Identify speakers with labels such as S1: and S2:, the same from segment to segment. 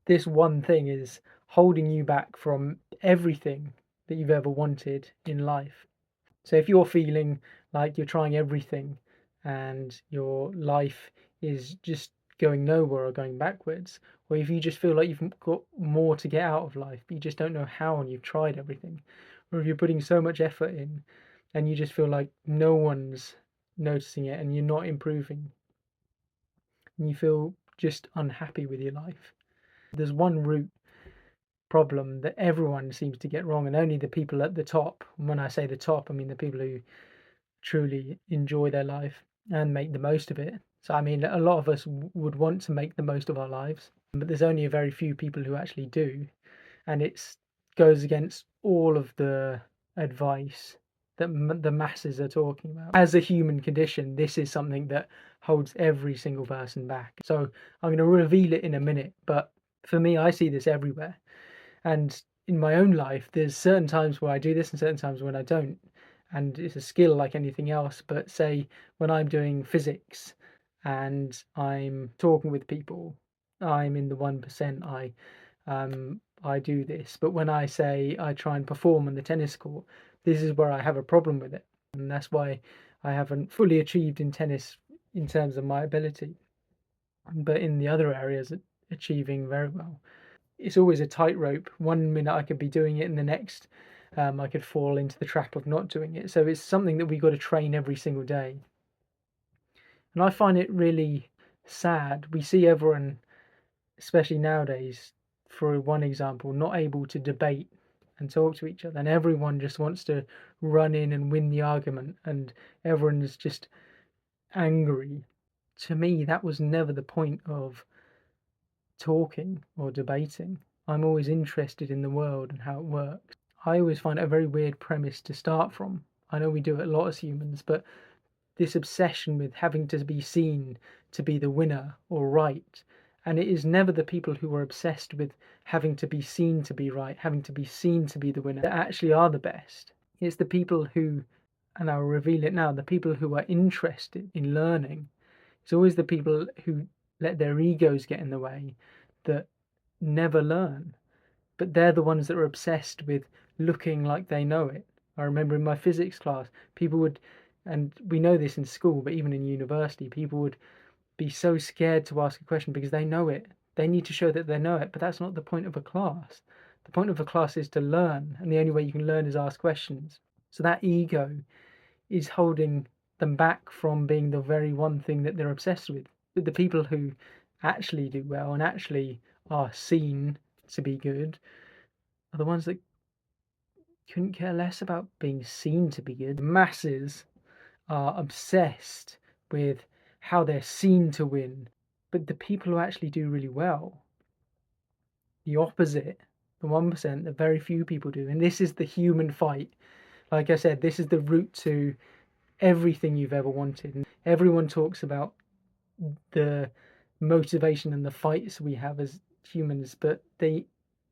S1: this one thing is holding you back from everything that you've ever wanted in life. So if you're feeling like you're trying everything and your life is just going nowhere or going backwards, or if you just feel like you've got more to get out of life, but you just don't know how and you've tried everything, or if you're putting so much effort in and you just feel like no one's noticing it and you're not improving and you feel just unhappy with your life, there's one root problem that everyone seems to get wrong, and only the people at the top, and when I say the top, I mean the people who truly enjoy their life and make the most of it. So, I mean, a lot of us would want to make the most of our lives, but there's only a very few people who actually do, and it goes against all of the advice that the masses are talking about. As a human condition, this is something that holds every single person back. So I'm going to reveal it in a minute, but for me, I see this everywhere. And in my own life, there's certain times where I do this and certain times when I don't. And it's a skill like anything else. But say when I'm doing physics and I'm talking with people, I'm in the 1%. I do this. But when I say I try and perform on the tennis court, this is where I have a problem with it. And that's why I haven't fully achieved in tennis in terms of my ability. But in the other areas, achieving very well. It's always a tightrope. One minute I could be doing it, and the next I could fall into the trap of not doing it. So it's something that we got to train every single day. And I find it really sad. We see everyone, especially nowadays, for one example, not able to debate and talk to each other, and everyone just wants to run in and win the argument, and everyone's just angry. To me, that was never the point of talking or debating. I'm always interested in the world and how it works. I always find it a very weird premise to start from. I know we do it a lot as humans, but this obsession with having to be seen to be the winner or right. And it is never the people who are obsessed with having to be seen to be right, having to be seen to be the winner, that actually are the best. It's the people who, and I'll reveal it now, the people who are interested in learning. It's always the people who let their egos get in the way that never learn. But they're the ones that are obsessed with looking like they know it. I remember in my physics class, people would, and we know this in school, but even in university, people would be so scared to ask a question because they know it. They need to show that they know it, but that's not the point of a class. The point of a class is to learn, and the only way you can learn is ask questions. So that ego is holding them back from being the very one thing that they're obsessed with. The people who actually do well and actually are seen to be good are the ones that couldn't care less about being seen to be good. The masses are obsessed with how they're seen to win, but the people who actually do really well, the opposite, the 1%, the very few people do. And this is the human fight. Like I said, this is the root to everything you've ever wanted. And everyone talks about the motivation and the fights we have as humans, but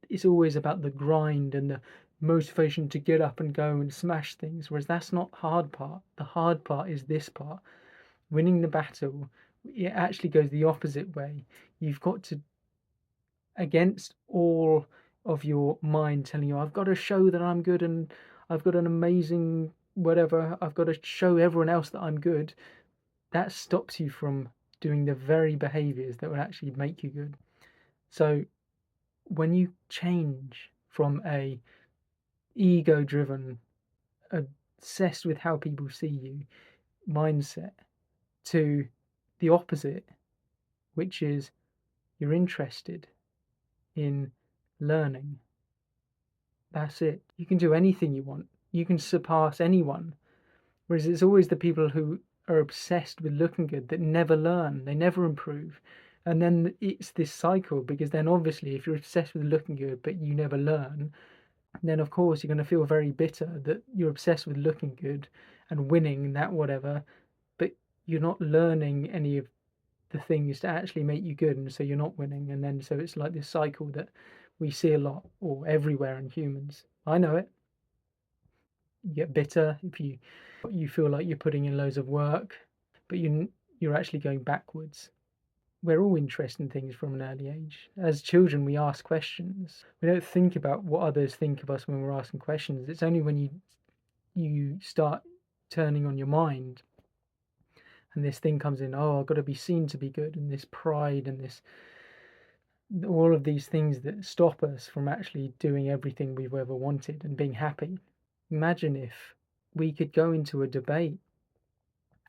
S1: it's always about the grind and the motivation to get up and go and smash things, whereas that's not the hard part. The hard part is this part. Winning the battle, it actually goes the opposite way. You've got to, against all of your mind telling you, I've got to show that I'm good and I've got an amazing whatever, I've got to show everyone else that I'm good, that stops you from doing the very behaviors that will actually make you good. So when you change from a ego driven, obsessed with how people see you mindset to the opposite, which is you're interested in learning, that's it. You can do anything you want. You can surpass anyone. Whereas it's always the people who are obsessed with looking good that never learn, they never improve. And then it's this cycle because then obviously if you're obsessed with looking good but you never learn, then of course you're going to feel very bitter that you're obsessed with looking good and winning and that whatever, but you're not learning any of the things to actually make you good, and so you're not winning. And then so it's like this cycle that we see a lot or everywhere in humans. I know it. You get bitter if you feel like you're putting in loads of work, but you're actually going backwards. we're all interested in things from an early age. As children, we ask questions. We don't think about what others think of us when we're asking questions. It's only when you start turning on your mind and this thing comes in, oh, I've got to be seen to be good, and this pride and this all of these things that stop us from actually doing everything we've ever wanted and being happy. Imagine if we could go into a debate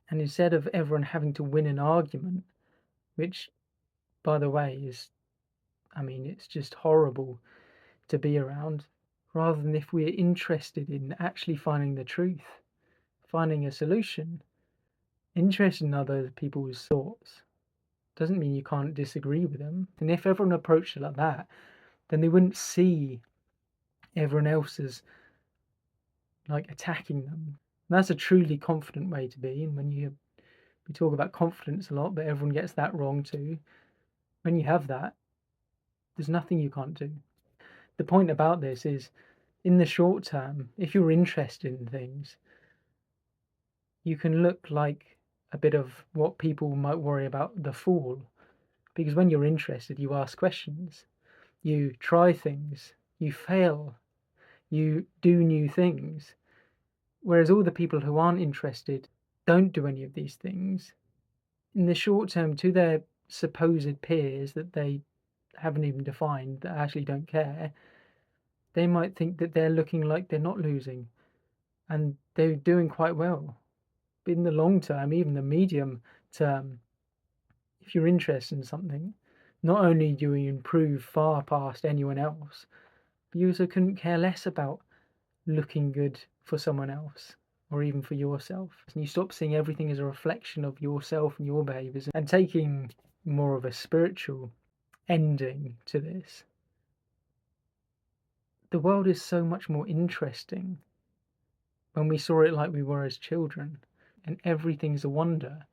S1: and instead of everyone having to win an argument, which, by the way, is, I mean, it's just horrible to be around, rather than if we're interested in actually finding the truth, finding a solution, interested in other people's thoughts, doesn't mean you can't disagree with them. And if everyone approached it like that, then they wouldn't see everyone else as like attacking them. And that's a truly confident way to be. And we talk about confidence a lot, but everyone gets that wrong too. When you have that, there's nothing you can't do. The point about this is, in the short term, if you're interested in things, you can look like a bit of what people might worry about, the fool. Because when you're interested, you ask questions, you try things, you fail, you do new things. Whereas all the people who aren't interested don't do any of these things. In the short term, to their supposed peers that they haven't even defined, that actually don't care, they might think that they're looking like they're not losing and they're doing quite well. But in the long term, even the medium term, if you're interested in something, not only do you improve far past anyone else, but you also couldn't care less about looking good for someone else or even for yourself. And you stop seeing everything as a reflection of yourself and your behaviors. And taking more of a spiritual ending to this, the world is so much more interesting when we saw it like we were as children, and everything's a wonder.